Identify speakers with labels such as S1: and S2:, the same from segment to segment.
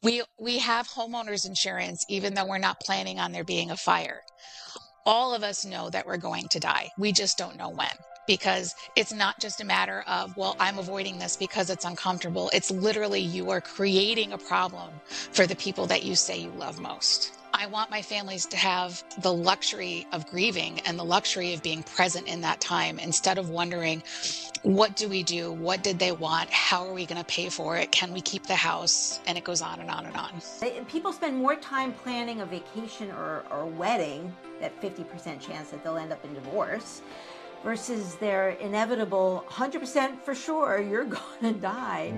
S1: We have homeowners insurance, even though we're not planning on there being a fire. All of us know that we're going to die. We just don't know when. Because it's not just a matter of, well, I'm avoiding this because it's uncomfortable. It's literally you are creating a problem for the people that you say you love most. I want my families to have the luxury of grieving and the luxury of being present in that time instead of wondering, what do we do? What did they want? How are we going to pay for it? Can we keep the house? And it goes on and on and on.
S2: People spend more time planning a vacation or a wedding, that 50% chance that they'll end up in divorce, versus their inevitable 100% for sure you're going to die.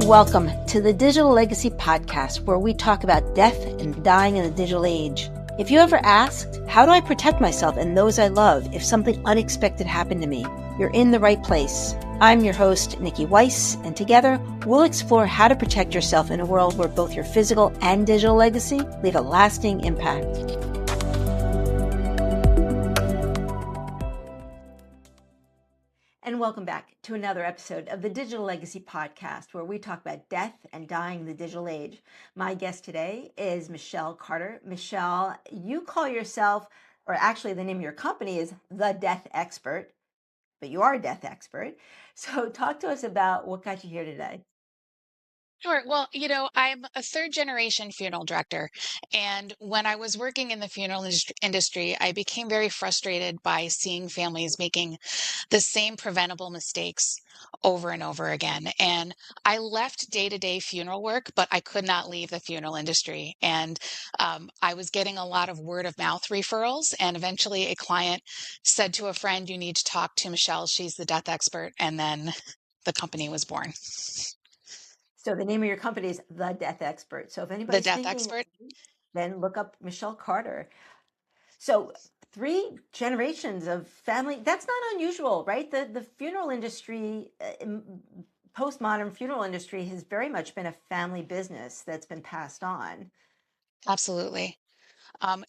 S2: Welcome to the Digital Legacy Podcast, where we talk about death and dying in the digital age. If you ever asked, how do I protect myself and those I love if something unexpected happened to me? You're in the right place. I'm your host, Niki Weiss, and together we'll explore how to protect yourself in a world where both your physical and digital legacy leave a lasting impact. And welcome back to another episode of the Digital Legacy Podcast, where we talk about death and dying in the digital age. My guest today is Michelle Carter. Michelle, you call yourself, or actually the name of your company is The Death Expert, but you are a death expert. So talk to us about what got you here today.
S1: Sure. Well, I'm a third generation funeral director. And when I was working in the funeral industry, I became very frustrated by seeing families making the same preventable mistakes over and over again. And I left day-to-day funeral work, but I could not leave the funeral industry. And I was getting a lot of word of mouth referrals. And eventually a client said to a friend, you need to talk to Michelle. She's the death expert. And then the company was born.
S2: So the name of your company is The Death Expert. So if
S1: The
S2: anybody's
S1: Death
S2: thinking,
S1: Expert.
S2: then look up Michelle Carter. So 3 generations of family, that's not unusual, right? The funeral industry, postmodern funeral industry has very much been a family business that's been passed on.
S1: Absolutely.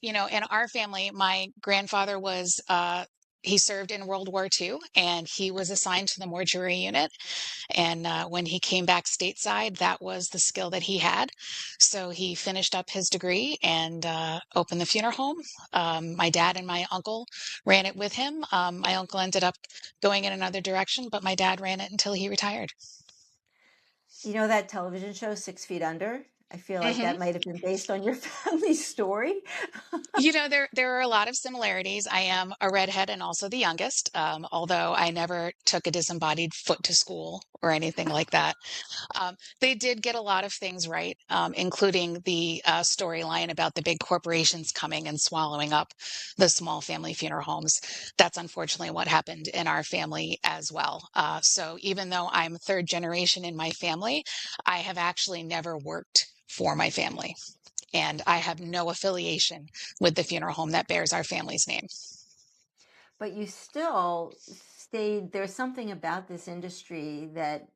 S1: In our family, my grandfather he served in World War II and he was assigned to the mortuary unit. And when he came back stateside, that was the skill that he had. So he finished up his degree and opened the funeral home. My dad and my uncle ran it with him. My uncle ended up going in another direction, but my dad ran it until he retired.
S2: You know that television show, 6 Feet Under? I feel like
S1: Hmm.
S2: that might have been based on your family story.
S1: There are a lot of similarities. I am a redhead and also the youngest, although I never took a disembodied foot to school or anything like that. They did get a lot of things right, including the storyline about the big corporations coming and swallowing up the small family funeral homes. That's unfortunately what happened in our family as well. So even though I'm third generation in my family, I have actually never worked for my family. And I have no affiliation with the funeral home that bears our family's name.
S2: But you still stayed, there's something about this industry that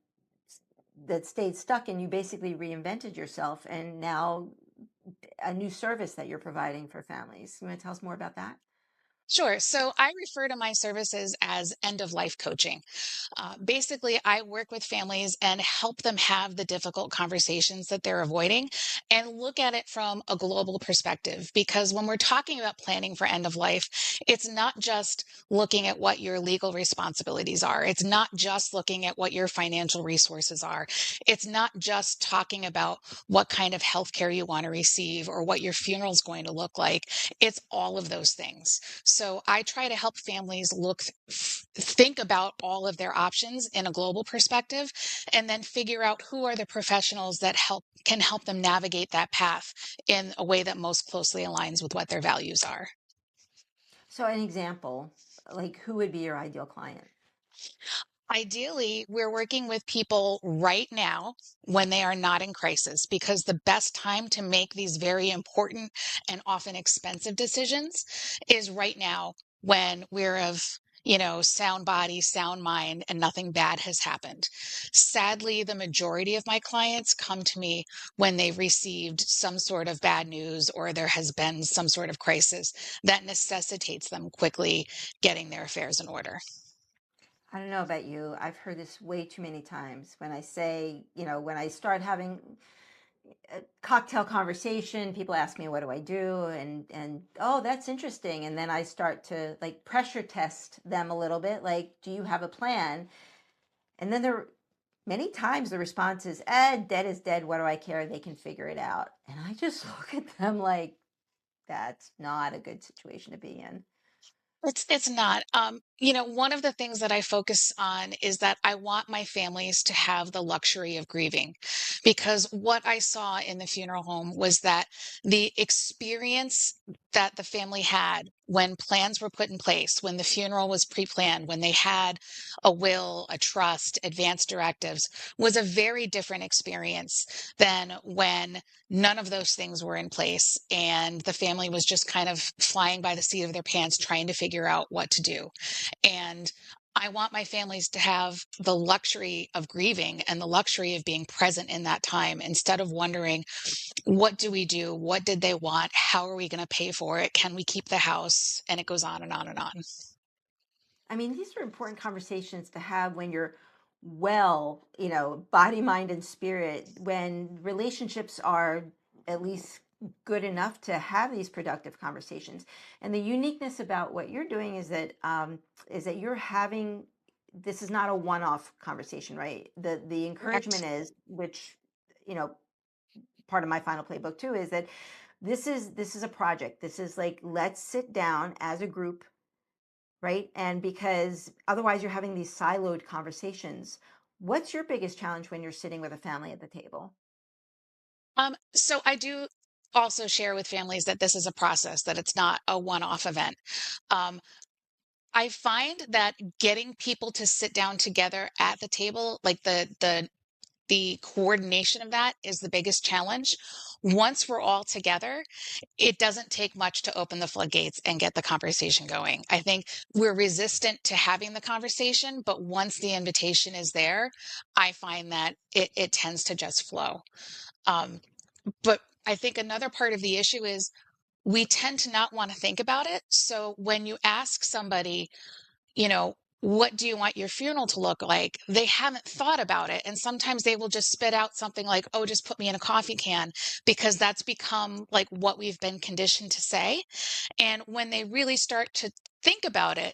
S2: stayed stuck, and you basically reinvented yourself, and now a new service that you're providing for families. You want to tell us more about that?
S1: Sure. So I refer to my services as end of life coaching. Basically, I work with families and help them have the difficult conversations that they're avoiding and look at it from a global perspective. Because when we're talking about planning for end of life, it's not just looking at what your legal responsibilities are. It's not just looking at what your financial resources are. It's not just talking about what kind of health care you want to receive or what your funeral is going to look like. It's all of those things. So I try to help families think about all of their options in a global perspective, and then figure out who are the professionals that can help them navigate that path in a way that most closely aligns with what their values are.
S2: So an example, like who would be your ideal client?
S1: Ideally, we're working with people right now when they are not in crisis, because the best time to make these very important and often expensive decisions is right now when we're sound body, sound mind, and nothing bad has happened. Sadly, the majority of my clients come to me when they've received some sort of bad news or there has been some sort of crisis that necessitates them quickly getting their affairs in order.
S2: I don't know about you. I've heard this way too many times when I say, when I start having a cocktail conversation, people ask me, what do I do? And oh, that's interesting. And then I start to like pressure test them a little bit, like, do you have a plan? And then many times the response is, dead is dead. What do I care? They can figure it out. And I just look at them like, that's not a good situation to be in.
S1: It's not. One of the things that I focus on is that I want my families to have the luxury of grieving, because what I saw in the funeral home was that the experience that the family had when plans were put in place, when the funeral was pre-planned, when they had a will, a trust, advance directives, was a very different experience than when none of those things were in place and the family was just kind of flying by the seat of their pants trying to figure out what to do. And I want my families to have the luxury of grieving and the luxury of being present in that time instead of wondering, what do we do? What did they want? How are we going to pay for it? Can we keep the house? And it goes on and on and on.
S2: I mean, these are important conversations to have when you're well, body, mind, and spirit, when relationships are at least good enough to have these productive conversations. And the uniqueness about what you're doing is that you're having, this is not a one-off conversation, right? The encouragement
S1: Correct.
S2: is, which, you know, part of my final playbook too, is that this is a project. This is like, let's sit down as a group, right? And because otherwise you're having these siloed conversations. What's your biggest challenge when you're sitting with a family at the table?
S1: So I do also share with families that this is a process, that it's not a one-off event. Um, I find that getting people to sit down together at the table, like the coordination of that is the biggest challenge. Once we're all together, it doesn't take much to open the floodgates and get the conversation going. I think we're resistant to having the conversation, but once the invitation is there, I find that it tends to just flow. Um, but I think another part of the issue is we tend to not want to think about it. So when you ask somebody, what do you want your funeral to look like? They haven't thought about it. And sometimes they will just spit out something like, oh, just put me in a coffee can, because that's become like what we've been conditioned to say. And when they really start to think about it,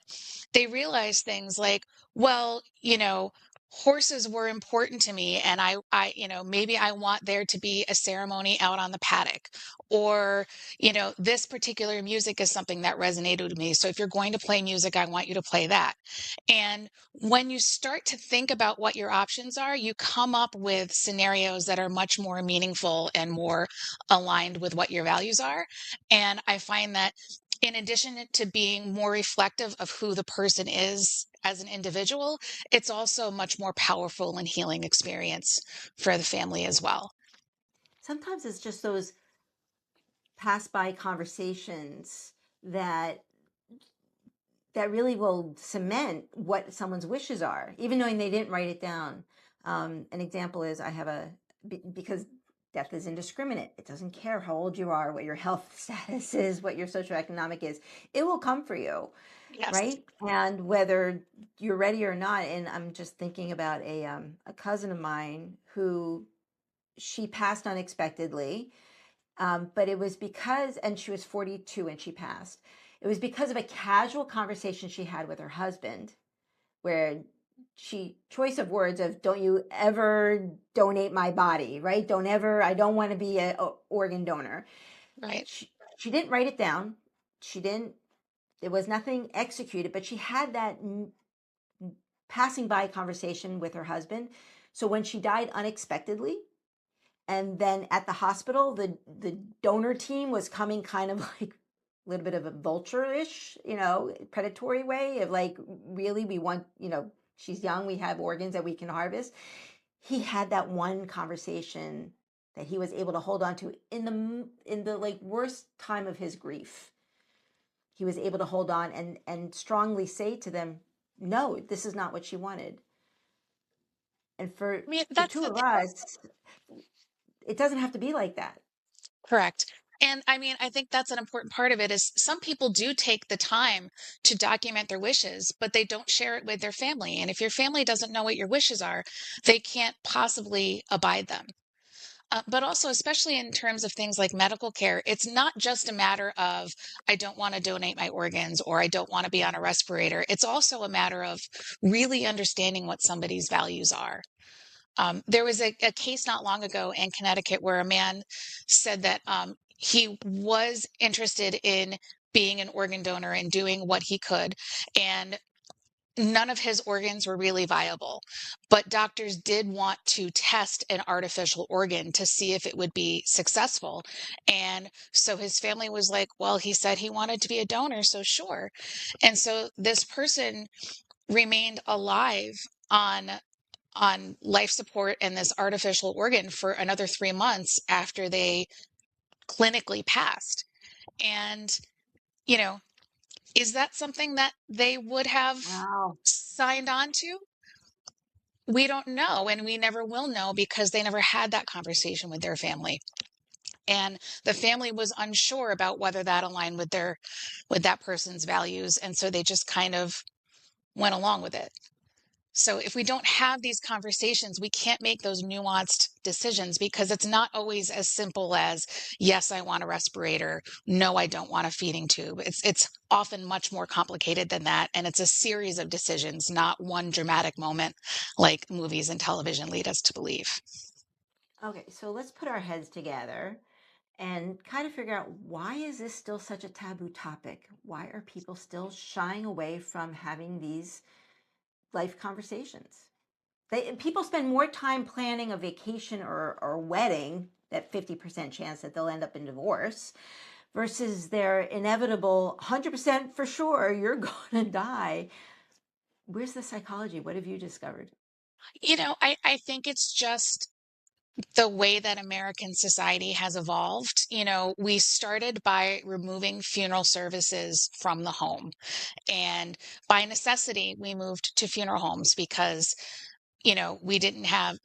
S1: they realize things like, well, horses were important to me. And maybe I want there to be a ceremony out on the paddock, or, this particular music is something that resonated with me. So if you're going to play music, I want you to play that. And when you start to think about what your options are, you come up with scenarios that are much more meaningful and more aligned with what your values are. And I find that in addition to being more reflective of who the person is as an individual, it's also a much more powerful and healing experience for the family as well.
S2: Sometimes it's just those pass by conversations that really will cement what someone's wishes are, even knowing they didn't write it down. An example is, because death is indiscriminate. It doesn't care how old you are, what your health status is, what your socioeconomic is. It will come for you,
S1: Yes.
S2: right? And whether you're ready or not. And I'm just thinking about a cousin of mine who, she passed unexpectedly, but it was because, and she was 42 and she passed. It was because of a casual conversation she had with her husband, where choice of words of, don't you ever donate my body, right? Don't ever, I don't want to be a organ donor.
S1: Right.
S2: She didn't write it down. She didn't, there was nothing executed, but she had that passing by conversation with her husband. So when she died unexpectedly, and then at the hospital, the donor team was coming kind of like a little bit of a vulture-ish, predatory way of like, really, we want, she's young, we have organs that we can harvest. He had that one conversation that he was able to hold on to in the like worst time of his grief. He was able to hold on and strongly say to them, no, this is not what she wanted. And for
S1: I mean,
S2: the
S1: that's
S2: two
S1: the
S2: of
S1: thing.
S2: us, it doesn't have to be like that.
S1: Correct. And I mean, I think that's an important part of it is some people do take the time to document their wishes, but they don't share it with their family. And if your family doesn't know what your wishes are, they can't possibly abide them. But also, especially in terms of things like medical care, it's not just a matter of, I don't want to donate my organs or I don't want to be on a respirator. It's also a matter of really understanding what somebody's values are. There was a case not long ago in Connecticut where a man said that he was interested in being an organ donor and doing what he could. And none of his organs were really viable, but doctors did want to test an artificial organ to see if it would be successful. And so his family was like, well, he said he wanted to be a donor, so sure. And so this person remained alive on life support and this artificial organ for another 3 months after they clinically passed. And, you know, is that something that they would have
S2: Wow.
S1: signed on to? We don't know, and we never will know because they never had that conversation with their family. And the family was unsure about whether that aligned with that person's values, and so they just kind of went along with it. So if we don't have these conversations, we can't make those nuanced decisions because it's not always as simple as, yes, I want a respirator. No, I don't want a feeding tube. It's often much more complicated than that. And it's a series of decisions, not one dramatic moment like movies and television lead us to believe.
S2: Okay, so let's put our heads together and kind of figure out, why is this still such a taboo topic? Why are people still shying away from having these life conversations? People spend more time planning a vacation or a wedding, that 50% chance that they'll end up in divorce, versus their inevitable 100% for sure you're going to die. Where's the psychology? What have you discovered?
S1: I think it's just the way that American society has evolved. We started by removing funeral services from the home. And by necessity, we moved to funeral homes because, we didn't have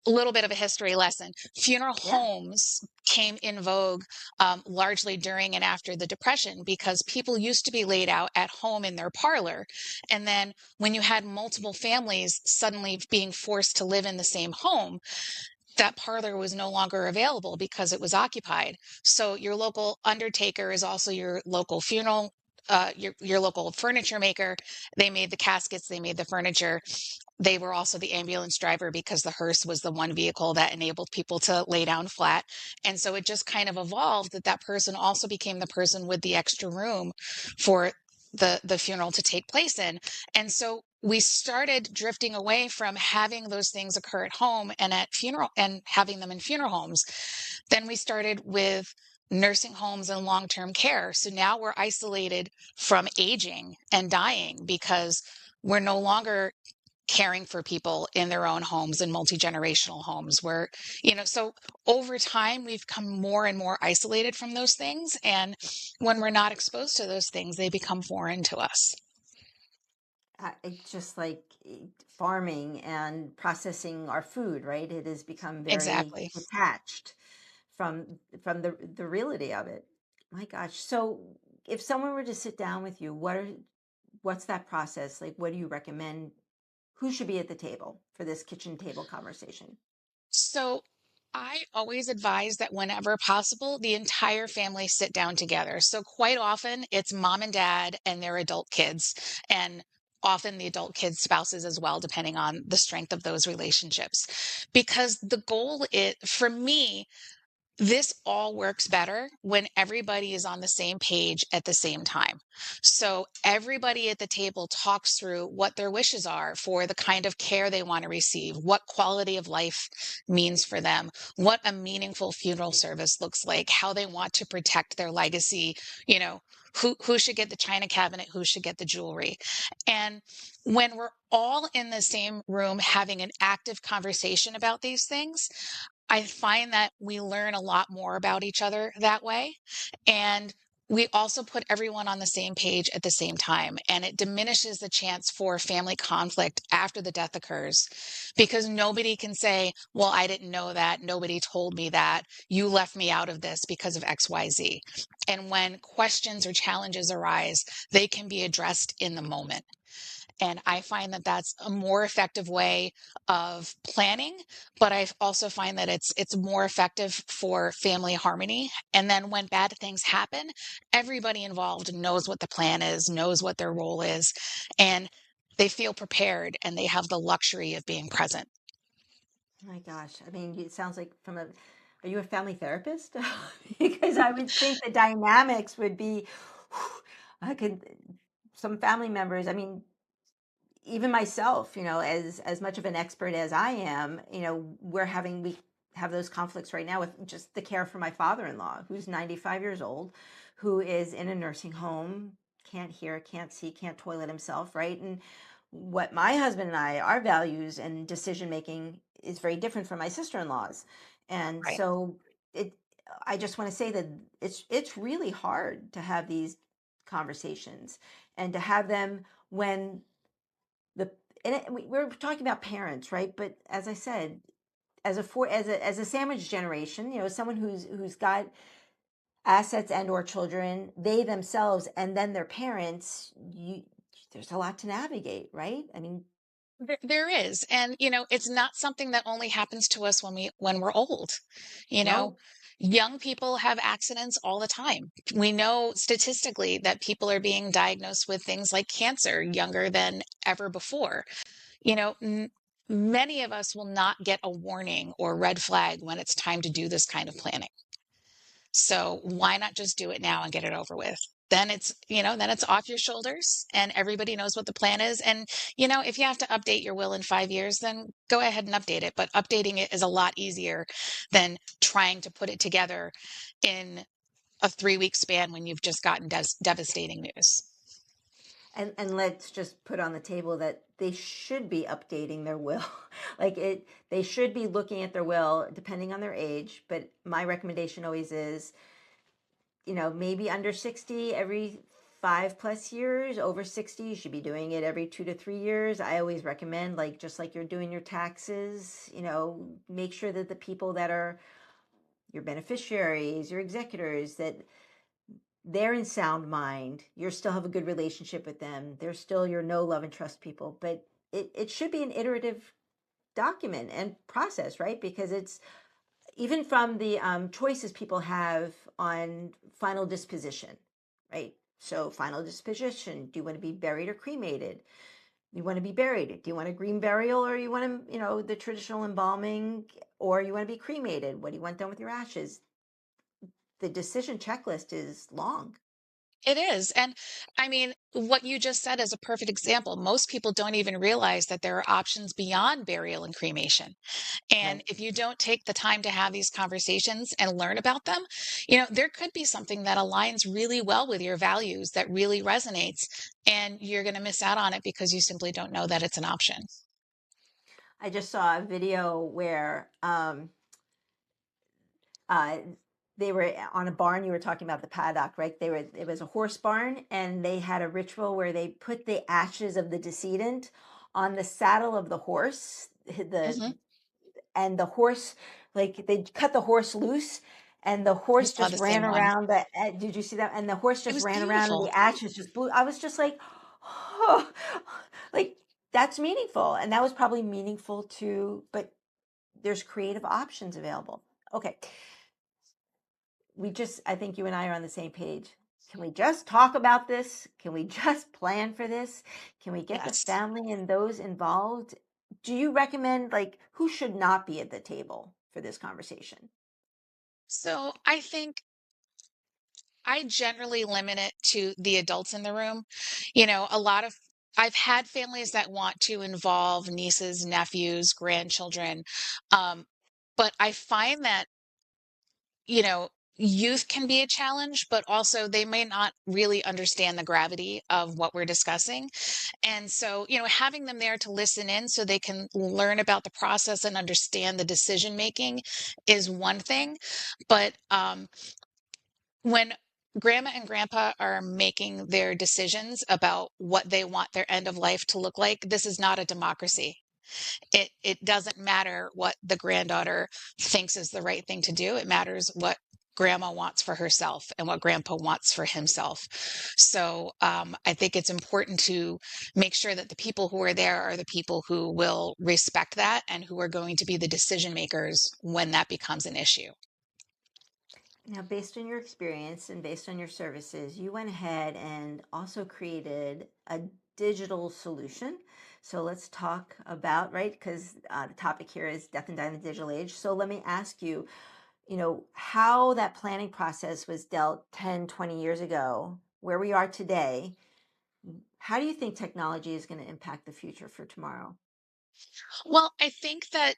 S1: a little bit of a history lesson. Funeral
S2: Yeah.
S1: homes came in vogue largely during and after the Depression because people used to be laid out at home in their parlor. And then when you had multiple families suddenly being forced to live in the same home, that parlor was no longer available because it was occupied. So your local undertaker is also your local funeral, your local furniture maker. They made the caskets, they made the furniture. They were also the ambulance driver because the hearse was the one vehicle that enabled people to lay down flat. And so it just kind of evolved that person also became the person with the extra room for the funeral to take place in. And so we started drifting away from having those things occur at home and at funeral and having them in funeral homes. Then we started with nursing homes and long-term care. So now we're isolated from aging and dying because we're no longer caring for people in their own homes and multi-generational homes where, so over time we've become more and more isolated from those things. And when we're not exposed to those things, they become foreign to us.
S2: It's just like farming and processing our food, right? It has become very
S1: Exactly.
S2: detached from the reality of it. My gosh. So if someone were to sit down with you, what's that process like? What do you recommend? Who should be at the table for this kitchen table conversation?
S1: So I always advise that whenever possible, the entire family sit down together. So quite often it's mom and dad and their adult kids, and often the adult kids' spouses as well, depending on the strength of those relationships. Because the goal is, for me, this all works better when everybody is on the same page at the same time. So everybody at the table talks through what their wishes are for the kind of care they want to receive, what quality of life means for them, what a meaningful funeral service looks like, how they want to protect their legacy, who should get the china cabinet, who should get the jewelry. And when we're all in the same room having an active conversation about these things, I find that we learn a lot more about each other that way. And we also put everyone on the same page at the same time, and it diminishes the chance for family conflict after the death occurs because nobody can say, well, I didn't know that. Nobody told me that. You left me out of this because of XYZ. And when questions or challenges arise, they can be addressed in the moment. And I find that that's a more effective way of planning, but I also find that it's more effective for family harmony. And then when bad things happen, everybody involved knows what the plan is, knows what their role is, and they feel prepared and they have the luxury of being present.
S2: Oh my gosh. I mean, it sounds like are you a family therapist? Because I would think the dynamics would be, I could, some family members, I mean, even myself, as much of an expert as I am, we have those conflicts right now with just the care for my father-in-law, who's 95 years old, who is in a nursing home, can't hear, can't see, can't toilet himself, right? And what my husband and our values and decision making is very different from my sister-in-law's. And
S1: Right.
S2: so it I just want to say that it's really hard to have these conversations and to have them when the we're talking about parents, right? But as I said, as a sandwich generation, someone who's got assets and or children, they themselves, and then their parents, there's a lot to navigate, right? I mean,
S1: There is. And, it's not something that only happens to us when we're old. You know,
S2: no,
S1: young people have accidents all the time. We know statistically that people are being diagnosed with things like cancer younger than ever before. You know, many of us will not get a warning or red flag when it's time to do this kind of planning. So why not just do it now and get it over with? Then it's off your shoulders and everybody knows what the plan is. And, if you have to update your will in 5 years, then go ahead and update it. But updating it is a lot easier than trying to put it together in a 3-week span when you've just gotten devastating news.
S2: and let's just put on the table that they should be updating their will. They should be looking at their will depending on their age, but my recommendation always is, maybe under 60 every 5+ years. Over 60 you should be doing it every 2 to 3 years. I always recommend, like, just like you're doing your taxes, make sure that the people that are your beneficiaries, your executors, that they're in sound mind. You still have a good relationship with them. They're still your know, love, and trust people. But it should be an iterative document and process, right? Because it's even from the choices people have on final disposition, right? So, final disposition: do you want to be buried or cremated? You want to be buried? Do you want a green burial, or you want to, the traditional embalming, or you want to be cremated? What do you want done with your ashes? The decision checklist is long.
S1: It is. And I mean, what you just said is a perfect example. Most people don't even realize that there are options beyond burial and cremation. And
S2: Right.
S1: if you don't take the time to have these conversations and learn about them, there could be something that aligns really well with your values that really resonates, and you're going to miss out on it because you simply don't know that it's an option.
S2: I just saw a video where uh, they were on a barn. You were talking about the paddock, right? It was a horse barn, and they had a ritual where they put the ashes of the decedent on the saddle of the horse,
S1: Hmm.
S2: and the horse, like, they cut the horse loose, and the
S1: I
S2: horse
S1: saw
S2: just
S1: the
S2: ran
S1: same one.
S2: around did you see that? And the horse
S1: It
S2: just
S1: was
S2: ran around, and
S1: beautiful.
S2: the ashes just blew. I was just like, oh, like, that's meaningful, and that was probably meaningful to, but there's creative options available. Okay, I think you and I are on the same page. Can we just talk about this? Can we just plan for this? Can we get the
S1: Yes.
S2: family and those involved? Do you recommend, like, who should not be at the table for this conversation?
S1: So I think I generally limit it to the adults in the room. I've had families that want to involve nieces, nephews, grandchildren. Um, but I find that, you know, youth can be a challenge, but also they may not really understand the gravity of what we're discussing. And so, having them there to listen in so they can learn about the process and understand the decision making is one thing. But when grandma and grandpa are making their decisions about what they want their end of life to look like, this is not a democracy. It doesn't matter what the granddaughter thinks is the right thing to do. It matters what grandma wants for herself and what grandpa wants for himself. So I think it's important to make sure that the people who are there are the people who will respect that and who are going to be the decision makers when that becomes an issue.
S2: Now, based on your experience and based on your services, you went ahead and also created a digital solution. So let's talk about, right? Because the topic here is death and dying in the digital age. So let me ask you, how that planning process was dealt 10, 20 years ago, where we are today. How do you think technology is going to impact the future for tomorrow?
S1: Well, I think that,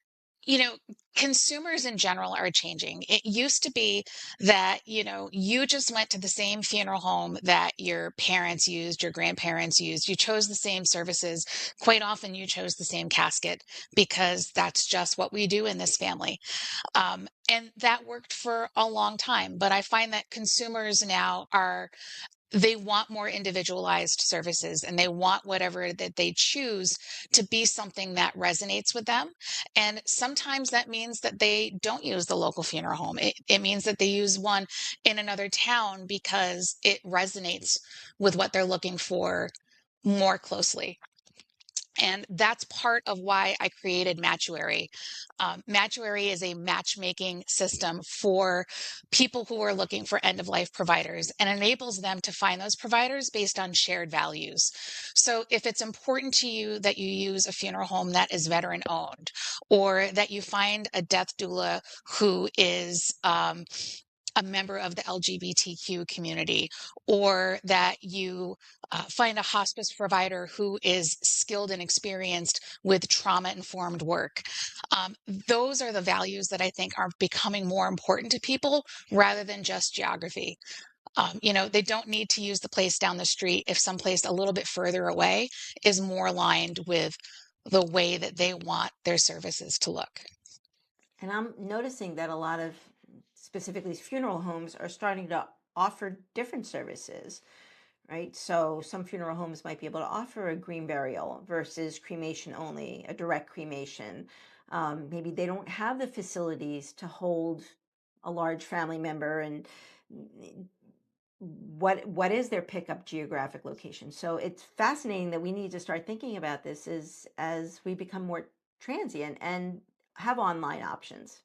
S1: you know, consumers in general are changing. It used to be that, you just went to the same funeral home that your parents used, your grandparents used. You chose the same services. Quite often, you chose the same casket because that's just what we do in this family. And that worked for a long time. But I find that consumers now they want more individualized services and they want whatever that they choose to be something that resonates with them. And sometimes that means that they don't use the local funeral home. It means that they use one in another town because it resonates with what they're looking for more closely. And that's part of why I created Matuary. Matuary is a matchmaking system for people who are looking for end of life providers and enables them to find those providers based on shared values. So if it's important to you that you use a funeral home that is veteran owned, or that you find a death doula who is a member of the LGBTQ community, or that you find a hospice provider who is skilled and experienced with trauma informed work. Those are the values that I think are becoming more important to people rather than just geography. They don't need to use the place down the street if someplace a little bit further away is more aligned with the way that they want their services to look.
S2: And I'm noticing that a lot of specifically funeral homes are starting to offer different services, right? So some funeral homes might be able to offer a green burial versus cremation only, a direct cremation. Maybe they don't have the facilities to hold a large family member, and what is their pickup geographic location. So it's fascinating that we need to start thinking about this as we become more transient and have online options.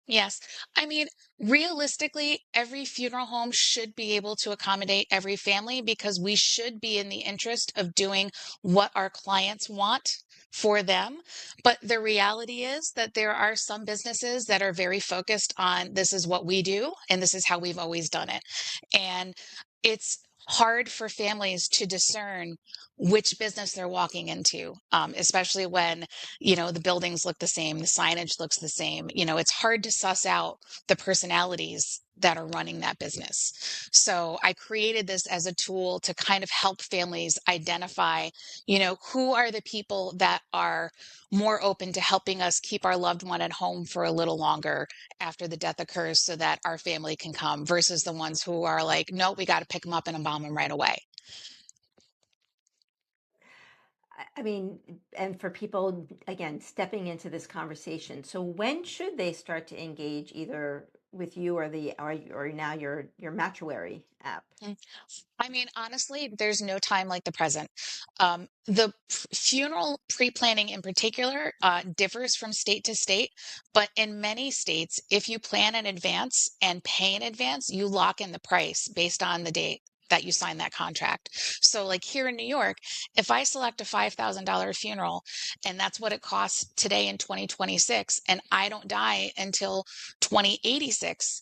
S1: Yes. I mean, realistically, every funeral home should be able to accommodate every family because we should be in the interest of doing what our clients want for them. But the reality is that there are some businesses that are very focused on this is what we do and this is how we've always done it. And it's hard for families to discern which business they're walking into, especially when the buildings look the same, the signage looks the same. It's hard to suss out the personalities that are running that business. So I created this as a tool to kind of help families identify, who are the people that are more open to helping us keep our loved one at home for a little longer after the death occurs so that our family can come versus the ones who are like, no, we got to pick them up and embalm them right away.
S2: I mean, and for people, again, stepping into this conversation. So when should they start to engage either with you or or now your Matchawary app?
S1: Mm. I mean, honestly, there's no time like the present. The funeral pre-planning in particular differs from state to state, but in many states, if you plan in advance and pay in advance, you lock in the price based on the date that you sign that contract. So like here in New York, if I select a $5,000 funeral and that's what it costs today in 2026, and I don't die until 2086,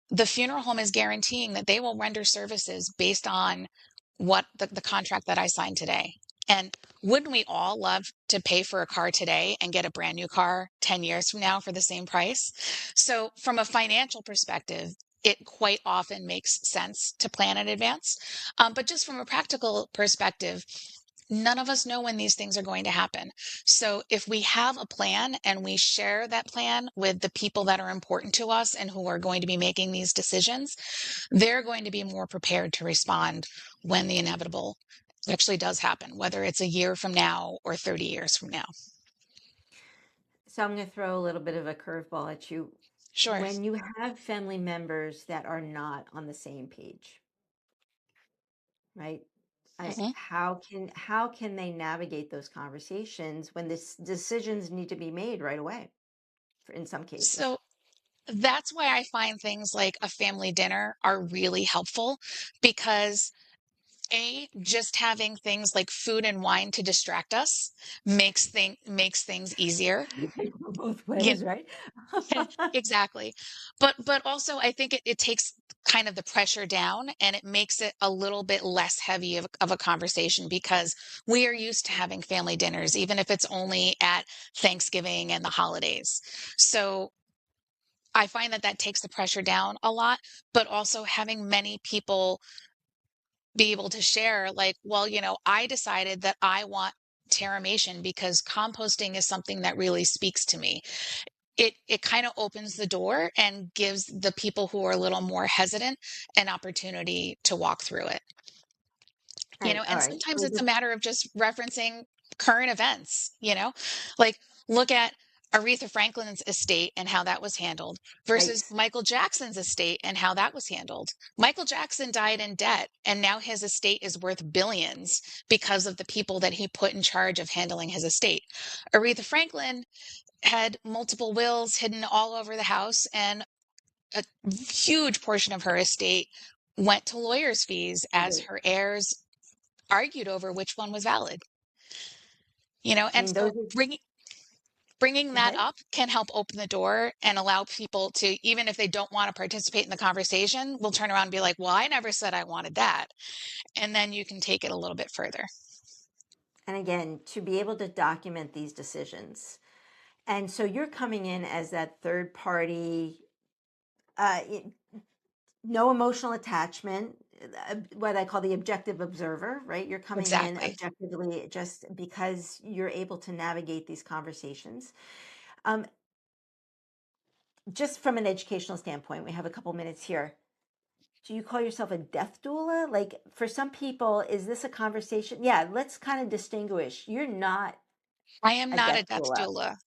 S1: the funeral home is guaranteeing that they will render services based on what the contract that I signed today. And wouldn't we all love to pay for a car today and get a brand new car 10 years from now for the same price? So, from a financial perspective, it quite often makes sense to plan in advance. But just from a practical perspective, none of us know when these things are going to happen. So if we have a plan and we share that plan with the people that are important to us and who are going to be making these decisions, they're going to be more prepared to respond when the inevitable actually does happen, whether it's a year from now or 30 years from now.
S2: So I'm going to throw a little bit of a curveball at you.
S1: Sure.
S2: When you have family members that are not on the same page, right?
S1: Mhm.
S2: How can they navigate those conversations when this decisions need to be made right away in some cases?
S1: So that's why I find things like a family dinner are really helpful because just having things like food and wine to distract us makes things easier.
S2: Go both
S1: You
S2: ways, right?
S1: exactly. But also I think it takes kind of the pressure down and it makes it a little bit less heavy of a conversation because we are used to having family dinners, even if it's only at Thanksgiving and the holidays. So I find that that takes the pressure down a lot, but also having many people be able to share, like, well, I decided that I want terramation because composting is something that really speaks to me. It kind of opens the door and gives the people who are a little more hesitant an opportunity to walk through it.
S2: All
S1: And
S2: right.
S1: sometimes it's a matter of just referencing current events. Like look at Aretha Franklin's estate and how that was handled versus
S2: Yikes.
S1: Michael Jackson's estate and how that was handled. Michael Jackson died in debt, and now his estate is worth billions because of the people that he put in charge of handling his estate. Aretha Franklin had multiple wills hidden all over the house, and a huge portion of her estate went to lawyers' fees as
S2: Right.
S1: her heirs argued over which one was valid.
S2: I
S1: And
S2: mean,
S1: so bringing
S2: go
S1: that
S2: ahead.
S1: up can help open the door and allow people to, even if they don't want to participate in the conversation, will turn around and be like, well, I never said I wanted that. And then you can take it a little bit further.
S2: And again, to be able to document these decisions. And so you're coming in as that third party, uh, no emotional attachment, what I call the objective observer, right? You're coming in
S1: Exactly.
S2: objectively just because you're able to navigate these conversations. Um, just from an educational standpoint, we have a couple minutes here. Do you call yourself a death doula? Like for some people, is this a conversation? Yeah, let's kind of distinguish. You're not
S1: I am
S2: a
S1: not
S2: death
S1: a death
S2: doula.
S1: doula.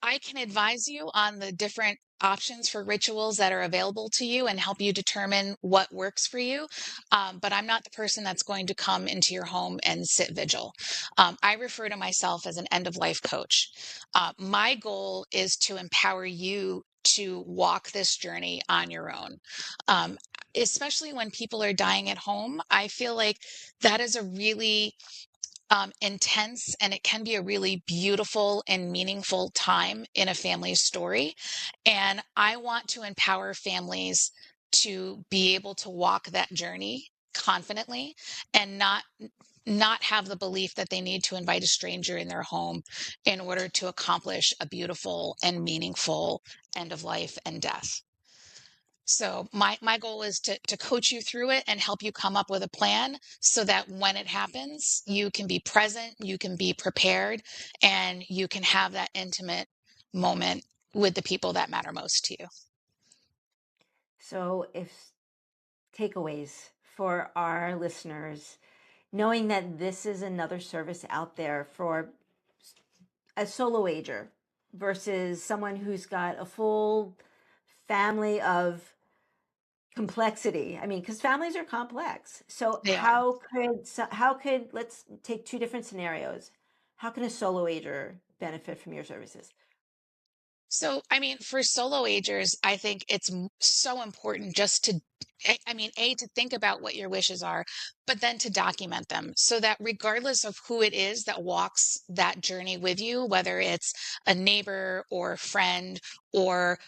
S1: I can advise you on the different options for rituals that are available to you and help you determine what works for you. But I'm not the person that's going to come into your home and sit vigil. I refer to myself as an end of life coach. My goal is to empower you to walk this journey on your own. Um, Especially when people are dying at home, I feel like that is a really intense, and it can be a really beautiful and meaningful time in a family's story. And I want to empower families to be able to walk that journey confidently and not have the belief that they need to invite a stranger in their home in order to accomplish a beautiful and meaningful end of life and death. So my goal is to coach you through it and help you come up with a plan so that when it happens, you can be present, you can be prepared, and you can have that intimate moment with the people that matter most to you.
S2: So, if takeaways for our listeners, knowing that this is another service out there for a solo ager versus someone who's got a full family of complexity. I mean, because families are complex. So
S1: They are.
S2: how could let's take two different scenarios. How can a solo ager benefit from your services?
S1: So, I mean, for solo agers, I think it's so important just to, to think about what your wishes are, but then to document them so that regardless of who it is that walks that journey with you, whether it's a neighbor or a friend or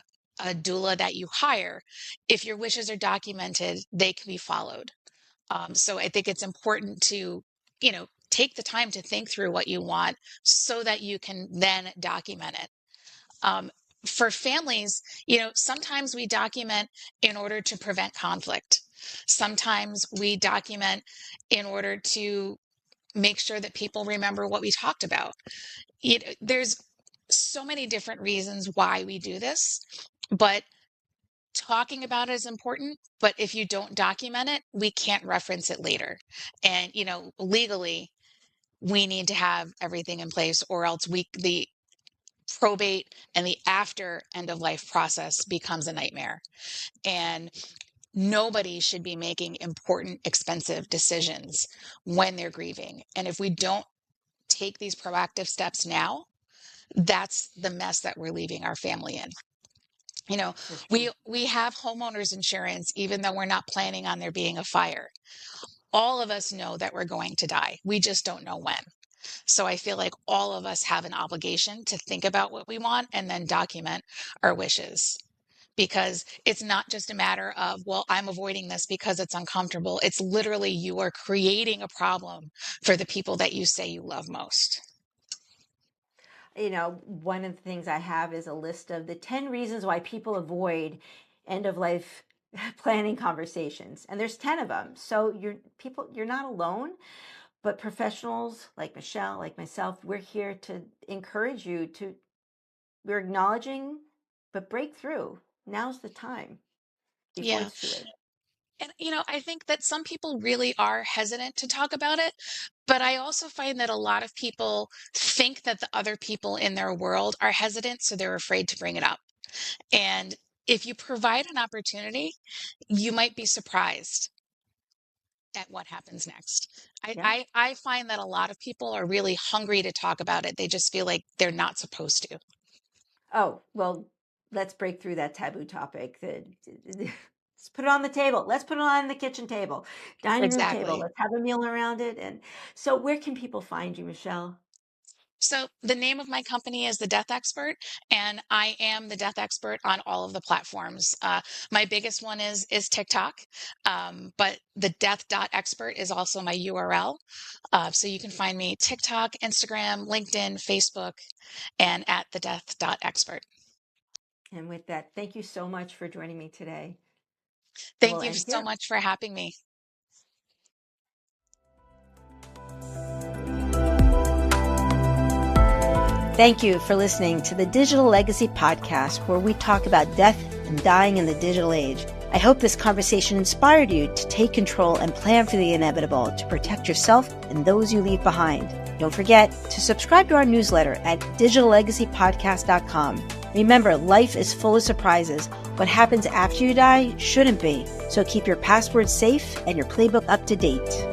S1: a doula that you hire, if your wishes are documented, they can be followed. So I think it's important to, take the time to think through what you want so that you can then document it. Um, for families, sometimes we document in order to prevent conflict. Sometimes we document in order to make sure that people remember what we talked about. There's so many different reasons why we do this, but talking about it is important. But if you don't document it, we can't reference it later. And, legally, we need to have everything in place, or else the probate and the after end of life process becomes a nightmare. And nobody should be making important, expensive decisions when they're grieving. And if we don't take these proactive steps now, that's the mess that we're leaving our family in.
S2: For sure.
S1: We have homeowners insurance, even though we're not planning on there being a fire. All of us know that we're going to die. We just don't know when. So I feel like all of us have an obligation to think about what we want and then document our wishes. Because it's not just a matter of, well, I'm avoiding this because it's uncomfortable. It's literally you are creating a problem for the people that you say you love most.
S2: One of the things I have is a list of the 10 reasons why people avoid end of life planning conversations. And there's 10 of them. So you're not alone, but professionals like Michelle, like myself, we're here to encourage you we're acknowledging, but break through. Now's the time before
S1: Yeah.
S2: it's too late.
S1: And, I think that some people really are hesitant to talk about it, but I also find that a lot of people think that the other people in their world are hesitant, so they're afraid to bring it up. And if you provide an opportunity, you might be surprised at what happens next.
S2: Yeah.
S1: I find that a lot of people are really hungry to talk about it. They just feel like they're not supposed to.
S2: Oh, well, let's break through that taboo topic. Let's put it on the table. Let's put it on the kitchen table, dining room table.
S1: Exactly.
S2: Let's have a meal around it. And so where can people find you, Michelle?
S1: So the name of my company is the Death Expert, and I am the Death Expert on all of the platforms. My biggest one is TikTok, but the Death.expert is also my URL. So you can find me TikTok, Instagram, LinkedIn, Facebook, and at the Death.expert.
S2: And with that, thank you so much for joining me today.
S1: Thank
S2: We'll
S1: you
S2: end
S1: so
S2: here.
S1: much for having me.
S2: Thank you for listening to the Digital Legacy Podcast, where we talk about death and dying in the digital age. I hope this conversation inspired you to take control and plan for the inevitable to protect yourself and those you leave behind. Don't forget to subscribe to our newsletter at digitallegacypodcast.com. Remember, life is full of surprises. What happens after you die shouldn't be. So keep your passwords safe and your playbook up to date.